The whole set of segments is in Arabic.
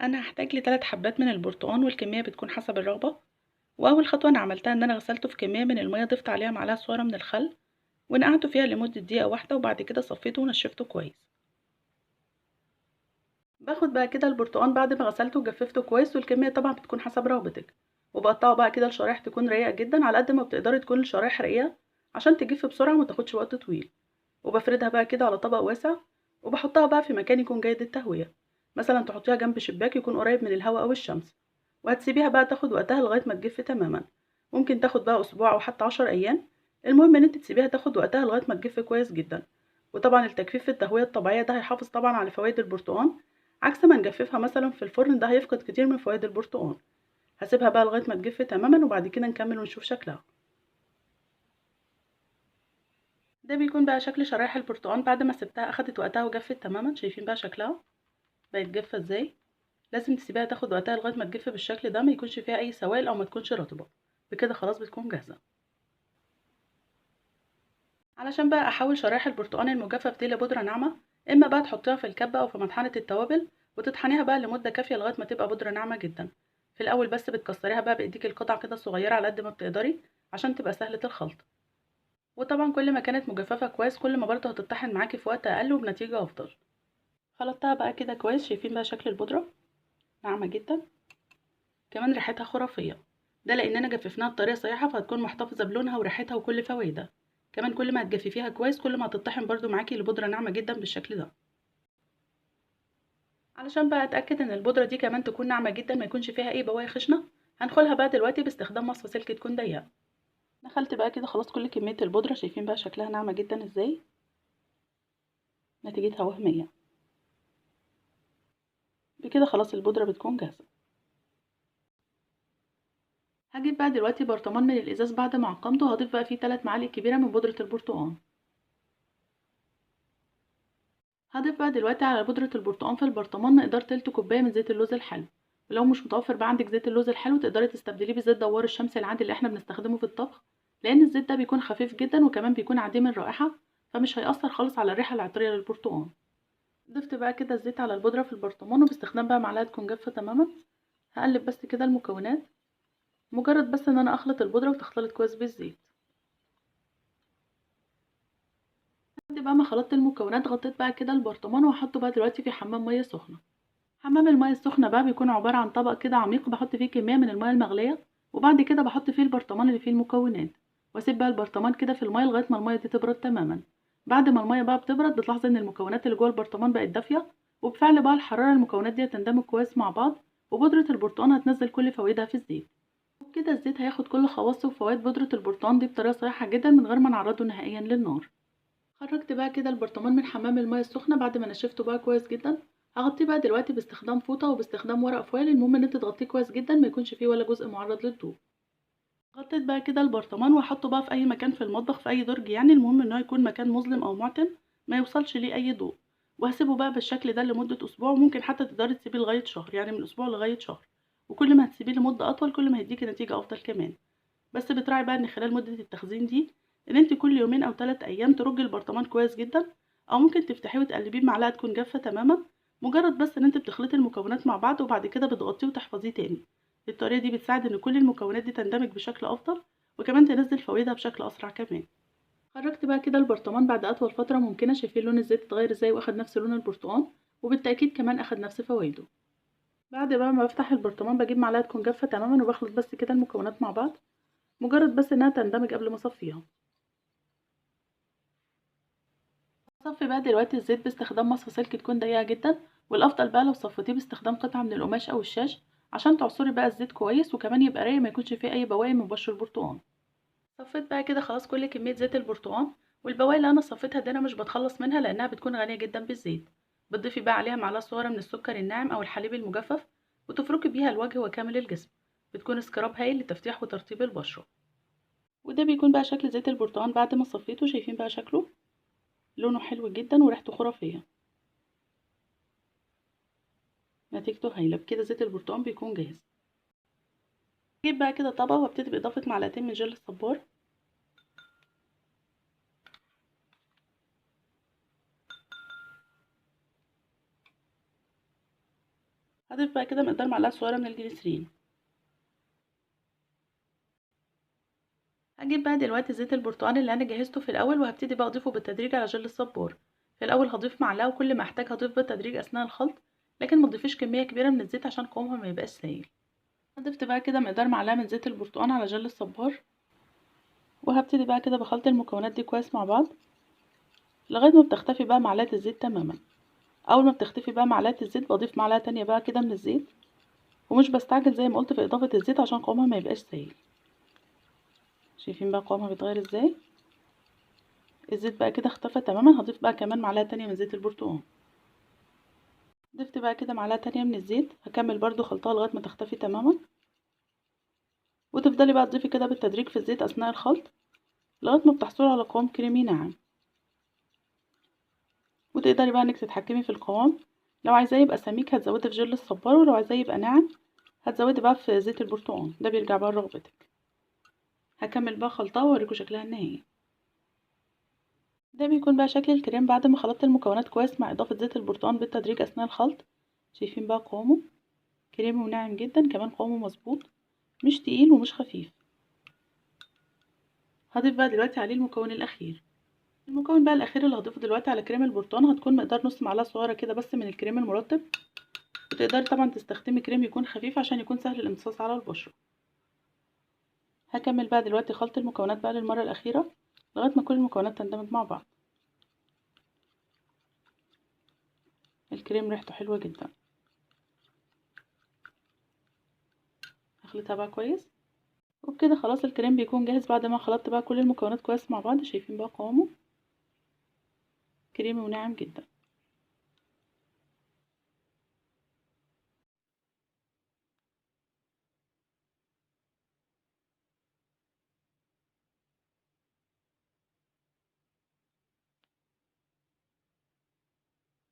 انا هحتاج ل3 حبات من البرتقال، والكميه بتكون حسب الرغبه. واول خطوه انا عملتها ان انا غسلته في كميه من الميه، ضفت عليها معلقه صغيره من الخل ونقعته فيها لمده دقيقه واحده، وبعد كده صفيته ونشفته كويس. باخد بقى كده البرتقال بعد ما غسلته وجففته كويس، والكميه طبعا بتكون حسب رغبتك، وبقطعه بقى كده لشرايح تكون رقيقه جدا على قد ما بتقدري تكون الشرايح رقيقه عشان تجف بسرعه وما تاخدش وقت طويل. وبفردها بقى كده على طبق واسع، وبحطها بقى في مكان يكون جيد التهوية، مثلا تحطيها جنب شباك يكون قريب من الهواء أو الشمس، وهتسيبيها بقى تاخد وقتها لغاية ما تجف تماما. ممكن تاخد بقى أسبوع أو حتى 10 أيام. المهم إن انت تسيبيها تاخد وقتها لغاية ما تجف كويس جدا. وطبعا التجفيف في التهوية الطبيعية ده هيحافظ طبعا على فوائد البرتقال، عكس ما نجففها مثلا في الفرن، ده هيفقد كتير من فوائد البرتقال. هسيبها بقى لغاية ما تجف تماما، وبعد كده نكمل ونشوف شكلها. ده بيكون بقى شكل شرايح البرتقال بعد ما سبتها اخدت وقتها وجفت تماما. شايفين بقى شكلها بقت جافة ازاي؟ لازم تسيبيها تاخد وقتها لغاية ما تجف بالشكل ده، ما يكونش فيها اي سوائل او ما تكونش رطبة. بكده خلاص بتكون جاهزة. علشان بقى احول شرايح البرتقال المجفف دي لبودرة ناعمة، اما بقى تحطيها في الكبة او في مطحنة التوابل وتطحنيها بقى لمدة كافية لغاية ما تبقى بودرة ناعمة جدا. في الاول بس بتكسريها بقى بايديك القطع كده صغيرة على قد ما بتقدري عشان تبقى سهلة الخلط. وطبعا كل ما كانت مجففة كويس كل ما برضه هتطحن معاكي في وقت اقل وبنتيجة افضل. خلطتها بقى كده كويس. شايفين بقى شكل البودرة ناعمة جدا، كمان ريحتها خرافية. ده لأننا جففناها بطريقة صحيحة، فهتكون محتفظة بلونها وريحتها وكل فوائدها. كمان كل ما هتجففيها كويس كل ما هتطحن برضو معاكي لبودرة ناعمة جدا بالشكل ده. علشان بقى اتأكد ان البودرة دي كمان تكون ناعمة جدا ما يكونش فيها اي بواقي خشنة، هنخلها بقى دلوقتي باستخدام مصفى سلك تكون ضيقة. دخلت بقى كده خلاص كل كمية البودرة. شايفين بقى شكلها ناعمة جدا ازاي؟ نتيجتها وهمية. بكده خلاص البودرة بتكون جاهزة. هجيب بقى دلوقتي برطمان من الازاز بعد ما عقمته، وهضيف بقى فيه 3 معالق كبيرة من بودرة البرتقال. هاضيف بقى دلوقتي على بودرة البرتقال في البرطمان مقدار تلت كوباية من زيت اللوز الحلو. ولو مش متوفر بقى عندك زيت اللوز الحلو تقدري تستبدليه بزيت دوار الشمس العادي اللي احنا بنستخدمه في الطبخ، لأن الزيت ده بيكون خفيف جدا وكمان بيكون عديم الرائحة، فمش هيأثر خالص على الريحة العطرية للبرتقال. ضفت بقى كده الزيت على البودرة في البرطمان، وباستخدام بقى معلقة تكون جافة تماما هقلب بس كده المكونات. مجرد بس ان انا اخلط البودرة وتختلط كويس بالزيت. بعد بقى ما خلطت المكونات غطيت بقى كده البرطمان وهحطه بقى دلوقتي في حمام مية سخنة. حمام المَيّة السخنة بقى بيكون عبارة عن طبق كده عميق باحط فيه كمية من المَيّة المغلية، وبعد كده باحط فيه البرطمان اللي فيه المكونات، واسيب بقى البرطمان كده في المَيّة لغاية ما المَيّة دي تبرد تمامًا. بعد ما المَيّة بقى بتبرد بتلاحظي إن المكونات اللي جوه البرطمان بقت دافية، وبفعل بقى الحرارة المكونات دي هتندمج كويس مع بعض، وبودرة البرتقان هتنزل كل فوايدها في الزيت. وبكده الزيت هياخد كل خواص وفوايد بودرة البرتقان دي بطريقة صحيحة جدًا من غير ما نعرضه نهائيًا للنار. خرجت بقى كده البرطمان من حمام المايه السخنة بعد ما نشفته بقى كويس جدا. هغطيه بقى دلوقتي باستخدام فوطة وباستخدام ورق فويل. المهم ان انت تغطيه كويس جدا ما يكونش فيه ولا جزء معرض للضوء. غطيت بقى كده البرطمان وهحطه بقى في اي مكان في المطبخ في اي درج، يعني المهم ان هو يكون مكان مظلم او معتم ما يوصلش ليه اي ضوء. وهسيبه بقى بالشكل ده لمدة اسبوع، وممكن حتى تقدري تسيبيه لغاية شهر، يعني من اسبوع لغاية شهر. وكل ما هتسيبيه لمدة اطول كل ما هيديكي نتيجة افضل كمان. بس بتراعي بقى ان خلال مدة التخزين دي ان انت كل يومين او 3 ايام ترجي البرطمان كويس جدا، او ممكن تفتحيه وتقلبيه بمعلقة تكون جافة تماما. مجرد بس ان انت بتخلطي المكونات مع بعض وبعد كده بتغطيه وتحفظيه تاني. الطريقة دي بتساعد ان كل المكونات دي تندمج بشكل افضل، وكمان تنزل فوائدها بشكل اسرع كمان. خرجت بقى كده البرطمان بعد اطول فترة ممكنة. شايفين لون الزيت اتغير ازاي واخد نفس لون البرتقال، وبالتأكيد كمان اخد نفس فوائده. بعد بقى ما بفتح البرطمان بجيب معلقة تكون جافة تماما وبخلط بس كده المكونات مع بعض، مجرد بس انها تندمج قبل ما اصفيها. هصفي بقى دلوقتي الزيت باستخدام مصفى سلك تكون ضيقة جدا، والافضل بقى لو صفيتيه باستخدام قطعة من القماش او الشاش عشان تعصري بقى الزيت كويس وكمان يبقى رايق ما يكونش فيه اي بواقي من بشر البرتقال. صفيت بقى كده خلاص كل كمية زيت البرتقال، والبواقي اللي انا صفيتها دي انا مش بتخلص منها لانها بتكون غنية جدا بالزيت. بتضيفي بقى عليها معلقة صغيرة من السكر الناعم او الحليب المجفف، وتفركي بيها الوجه وكامل الجسم. بتكون سكراب هايل لتفتيح وترطيب البشرة. وده بيكون بقى شكل زيت البرتقال بعد ما صفيته. شايفين بقى شكله لونه حلو جدا وريحته خرافية. نتيجته هايلة. بكده زيت البرتقال بيكون جاهز. جيب بقى كده طبق وابتدي بإضافة معلقتين من جل الصبار. هضيف بقى كده مقدار معلقة صغيرة من الجليسرين. هجيب بقى دلوقتي زيت البرتقال اللي انا جهزته في الاول وهبتدي بقى اضيفه بالتدريج على جل الصبار. في الاول هضيف معلقة وكل ما احتاج هضيف بالتدريج اثناء الخلط، لكن ما تضيفيش كمية كبيرة من الزيت عشان قوامها ما يبقاش سايل. ضفت بقى كده مقدار معلقة من زيت البرتقال على جل الصبار، وهبتدي بقى كده بخلط المكونات دي كويس مع بعض لغاية ما بتختفي بقى معلقة الزيت تماما. اول ما بتختفي بقى معلقة الزيت بضيف معلقة تانية بقى كده من الزيت، ومش بستعجل زي ما قلت في اضافة الزيت عشان قوامها ما يبقاش سايل. شايفين بقى قوامها بيتغير ازاي؟ الزيت بقى كده اختفى تماما. هضيف بقى كمان معلقة تانية من زيت البرتقال. ضفت بقى كده معلقة تانية من الزيت، هكمل برضو خلطها لغاية ما تختفي تماما، وتفضلي بقى تضيفي كده بالتدريج في الزيت اثناء الخلط لغاية ما بتحصلي على قوام كريمي ناعم. وتقدري بقى انك تتحكمي في القوام، لو عايزاه يبقى سميك هتزودي في جل الصبار، ولو عايزاه يبقى ناعم هتزودي بقى في زيت البرتقال، ده بيرجع بقى لرغبتك. هكمل بقى خلطها واوريكم شكلها النهائي. ده بيكون بقى شكل الكريم بعد ما خلطت المكونات كويس مع اضافة زيت البرتقال بالتدريج اثناء الخلط. شايفين بقى قوامه كريمي وناعم جدا، كمان قوامه مظبوط، مش تقيل ومش خفيف. هضيف بقى دلوقتي عليه المكون الاخير. المكون بقى الاخير اللي هضيفه دلوقتي على كريم البرتقال هتكون مقدار نص معلقه صغيره كده بس من الكريم المرطب. وتقدري طبعا تستخدمي كريم يكون خفيف عشان يكون سهل الامتصاص على البشره. هكمل بقى دلوقتي خلط المكونات بقى للمره الاخيره لغايه ما كل المكونات تندمج مع بعض. الكريم ريحته حلوه جدا. هخلطها بقى كويس، وبكده خلاص الكريم بيكون جاهز بعد ما خلطت بقى كل المكونات كويس مع بعض. شايفين بقى قوامه كريمي وناعم جدا.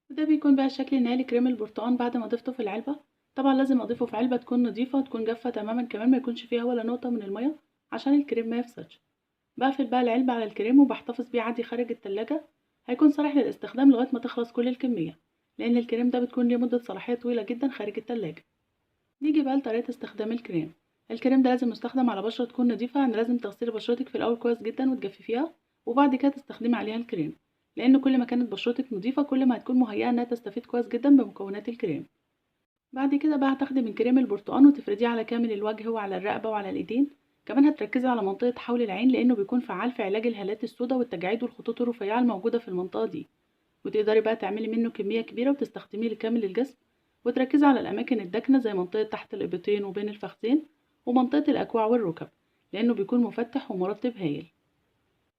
وده بيكون بقى الشكل النهائي لكريم البرتقال بعد ما ضفته في العلبة. طبعا لازم اضيفه في علبة تكون نظيفة وتكون جافة تماما، كمان ما يكونش فيها ولا نقطة من المية عشان الكريم ما يفسدش. بقفل بقى العلبة على الكريم وبحتفظ بيه عادي خارج التلاجة، هيكون صالح للاستخدام لغاية ما تخلص كل الكمية، لأن الكريم ده بتكون ليه مدة صلاحية طويلة جدا خارج التلاجة. نيجي بقى لطريقة استخدام الكريم. الكريم ده لازم يستخدم على بشرة تكون نظيفة، يعني لازم تغسلي بشرتك في الأول كويس جدا وتجففيها، وبعد كده تستخدمي عليها الكريم، لأن كل ما كانت بشرتك نظيفة كل ما هتكون مهيئة إنها تستفيد كويس جدا بمكونات الكريم. بعد كده بقى هتاخدي من كريم البرتقال وتفرديه على كامل الوجه وعلى الرقبة وعلى الإيدين. كمان هتركزي على منطقة حول العين لأنه بيكون فعال في علاج الهالات السوداء والتجاعيد والخطوط الرفيعة الموجودة في المنطقة دي. وتقدري بقى تعملي منه كمية كبيرة وتستخدميه لكامل الجسم، وتركزي على الأماكن الداكنة زي منطقة تحت الإبطين وبين الفخذين ومنطقة الأكواع والركب، لأنه بيكون مفتح ومرطب هايل.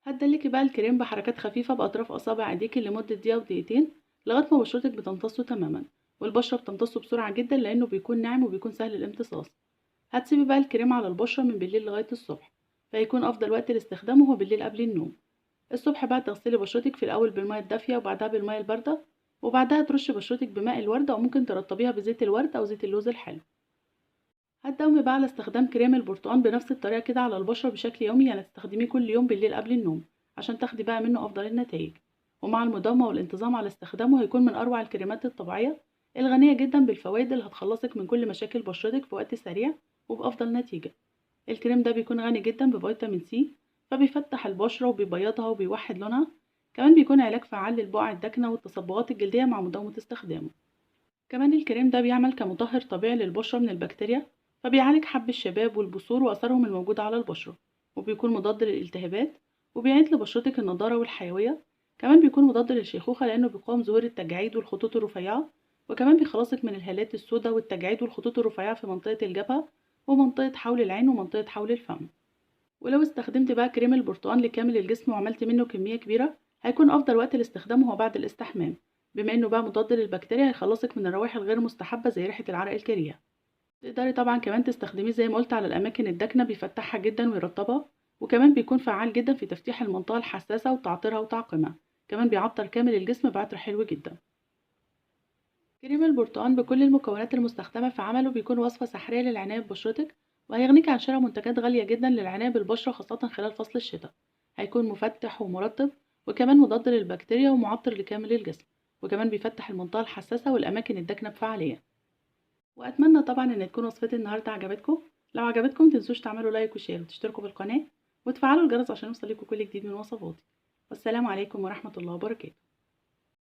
هتدلكي بقى الكريم بحركات خفيفة بأطراف أصابع إيديكي لمدة دقيقة ودقيقتين لغاية ما بشرتك بتمتصه تماما، والبشرة بتمتصه بسرعة جدا لأنه بيكون ناعم وبيكون سهل الامتصاص. هتسيبي بقى الكريم على البشرة من بالليل لغاية الصبح، فيكون أفضل وقت لاستخدامه هو بالليل قبل النوم. الصبح بقى تغسلي بشرتك في الأول بالمية الدافية وبعدها بالمية الباردة، وبعدها ترشي بشرتك بماء الورد أو ممكن ترطبيها بزيت الورد أو زيت اللوز الحلو. هتداومي بقى على استخدام كريم البرتقال بنفس الطريقة كده على البشرة بشكل يومي، يعني تستخدميه كل يوم بالليل قبل النوم عشان تاخدي بقى منه أفضل النتائج. ومع المداومة والانتظام على استخدامه هيكون من أروع الكريمات الطبيعية الغنية جدا بالفوائد اللي هتخلصك من كل مشاكل بشرتك في وقت سريع وبأفضل نتيجة. الكريم ده بيكون غني جدا بفيتامين سي، فبيفتح البشرة وبيبيضها وبيوحد لونها. كمان بيكون علاج فعال للبقع الداكنة والتصبغات الجلدية مع مداومة استخدامه. كمان الكريم ده بيعمل كمطهر طبيعي للبشرة من البكتيريا، فبيعالج حب الشباب والبثور وأثرهم الموجودة على البشرة، وبيكون مضاد للالتهابات، وبيعيد لبشرتك النضارة والحيوية. كمان بيكون مضاد للشيخوخة لأنه بيقاوم ظهور التجاعيد والخطوط الرفيعة، وكمان بيخلصك من الهالات السوداء والتجاعيد والخطوط الرفيعة في منطقة الجبهة ومنطقة حول العين ومنطقة حول الفم. ولو استخدمت بقى كريم البرتقال لكامل الجسم وعملت منه كمية كبيرة هيكون أفضل وقت لاستخدامه هو بعد الاستحمام، بما إنه بقى مضاد للبكتيريا هيخلصك من الروائح الغير مستحبة زي ريحة العرق الكريهة. تقدري طبعا كمان تستخدميه زي ما قلت على الأماكن الداكنة، بيفتحها جدا ويرطبها، وكمان بيكون فعال جدا في تفتيح المنطقة الحساسة وتعطيرها وتعقيمها. كمان بيعطر كامل الجسم بعطر حلو جدا. كريم البرتقال بكل المكونات المستخدمة في عمله بيكون وصفة سحرية للعناية ببشرتك، وهيغنيك عن شراء منتجات غالية جدا للعناية بالبشرة خاصة خلال فصل الشتاء. هيكون مفتح ومرطب، وكمان مضاد للبكتيريا ومعطر لكامل الجسم، وكمان بيفتح المنطقة الحساسة والأماكن الداكنة بفعالية. وأتمنى طبعًا إن تكون وصفتي النهارده عجبتكم. لو عجبتكم متنسوش تعملوا لايك وشير وتشتركوا في القناة وتفعلوا الجرس عشان يوصل لكم كل جديد من وصفاتي. والسلام عليكم ورحمة الله وبركاته.